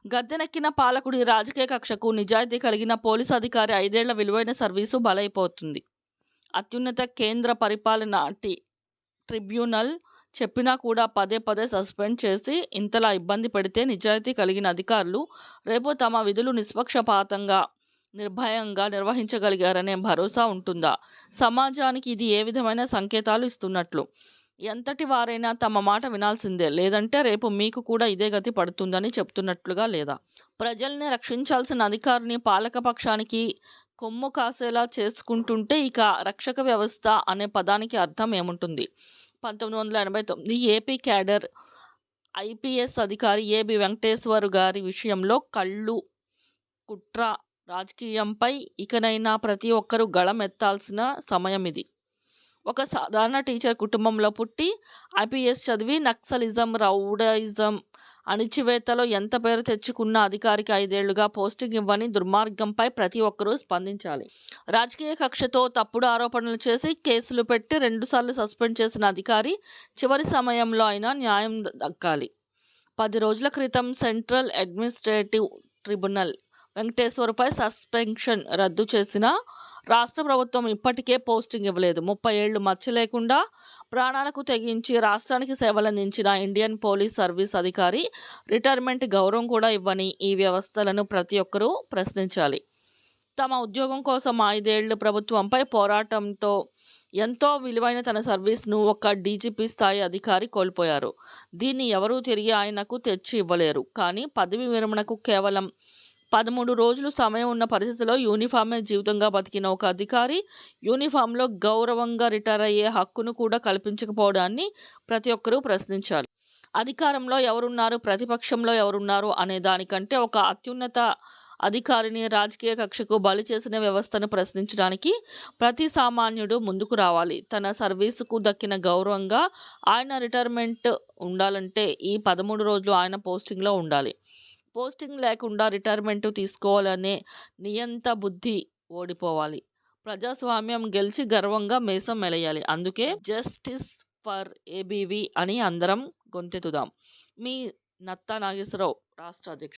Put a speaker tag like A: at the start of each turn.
A: గద్దెనెక్కిన పాలకుడి రాజకీయ కక్షకు నిజాయితీ కలిగిన పోలీసు అధికారి 5 ఏళ్ల విలువైన సర్వీసు బలైపోతుంది. అత్యున్నత కేంద్ర పరిపాలనా ట్రిబ్యునల్ చెప్పినా కూడా పదే పదే సస్పెండ్ చేసి ఇంతలా ఇబ్బంది పెడితే నిజాయితీ కలిగిన అధికారులు రేపు తమ విధులు నిష్పక్షపాతంగా, నిర్భయంగా నిర్వహించగలిగారనే భరోసా ఉంటుందా? సమాజానికి ఇది ఏ విధమైన సంకేతాలు ఇస్తున్నట్లు? ఎంతటి వారైనా తమ మాట వినాల్సిందే, లేదంటే రేపు మీకు కూడా ఇదే గతి పడుతుందని చెప్తున్నట్లుగా లేదా? ప్రజల్ని రక్షించాల్సిన అధికారిని పాలకపక్షానికి కొమ్ము కాసేలా చేసుకుంటుంటే ఇక రక్షక వ్యవస్థ అనే పదానికి అర్థం ఏముంటుంది? 1989 ఏపీ క్యాడర్ ఐపీఎస్ అధికారి ఏబి వెంకటేశ్వర్ గారి విషయంలో కళ్ళు, కుట్ర రాజకీయంపై ఇకనైనా ప్రతి ఒక్కరూ గళం ఎత్తాల్సిన సమయం ఇది. ఒక సాధారణ టీచర్ కుటుంబంలో పుట్టి ఐపీఎస్ చదివి నక్సలిజం, రౌడయిజం, అణిచివేతలో ఎంత పేరు తెచ్చుకున్న అధికారికి 5 ఏళ్లుగా పోస్టింగ్ ఇవ్వని దుర్మార్గంపై ప్రతి ఒక్కరూ స్పందించాలి. రాజకీయ కక్షతో తప్పుడు ఆరోపణలు చేసి కేసులు పెట్టి 2 సార్లు సస్పెండ్ చేసిన అధికారి చివరి సమయంలో అయినా న్యాయం దక్కాలి. 10 రోజుల క్రితం సెంట్రల్ అడ్మినిస్ట్రేటివ్ ట్రిబ్యునల్ వెంకటేశ్వర్పై సస్పెన్షన్ రద్దు చేసినా రాష్ట్ర ప్రభుత్వం ఇప్పటికే పోస్టింగ్ ఇవ్వలేదు. 30 ఏళ్లు మచ్చ లేకుండా ప్రాణాలకు తెగించి రాష్ట్రానికి సేవలందించిన ఇండియన్ పోలీస్ సర్వీస్ అధికారి రిటైర్మెంట్ గౌరవం కూడా ఇవ్వని ఈ వ్యవస్థలను ప్రతి ఒక్కరూ ప్రశ్నించాలి. తమ ఉద్యోగం కోసం 5 ఏళ్లు ప్రభుత్వంపై పోరాటంతో ఎంతో విలువైన తన సర్వీస్ను ఒక డీజీపీ స్థాయి అధికారి కోల్పోయారు. దీన్ని ఎవరూ తిరిగి ఆయనకు తెచ్చి ఇవ్వలేరు. కానీ పదవి విరమణకు కేవలం 13 రోజులు సమయం ఉన్న పరిస్థితిలో యూనిఫామే జీవితంగా బతికిన ఒక అధికారి యూనిఫామ్లో గౌరవంగా రిటైర్ అయ్యే హక్కును కూడా కల్పించకపోవడాన్ని ప్రతి ఒక్కరూ ప్రశ్నించాలి. అధికారంలో ఎవరున్నారు, ప్రతిపక్షంలో ఎవరున్నారు అనే దానికంటే ఒక అత్యున్నత అధికారిని రాజకీయ కక్షకు బలి చేసిన వ్యవస్థను ప్రశ్నించడానికి ప్రతి సామాన్యుడు ముందుకు రావాలి. తన సర్వీసుకు దక్కిన గౌరవంగా ఆయన రిటైర్మెంట్ ఉండాలంటే ఈ 13 రోజులు ఆయన పోస్టింగ్లో ఉండాలి. పోస్టింగ్ లేకుండా రిటైర్మెంట్ తీసుకోవాలనే నియంత బుద్ధి ఓడిపోవాలి. ప్రజాస్వామ్యం గెలిచి గర్వంగా మీసం మెలేయాలి. అందుకే జస్టిస్ ఫర్ ఏబీవీ అని అందరం గొంతెత్తుదాం. మీ నత్తా నాగేశ్వరరావు, రాష్ట్ర అధ్యక్షుడు.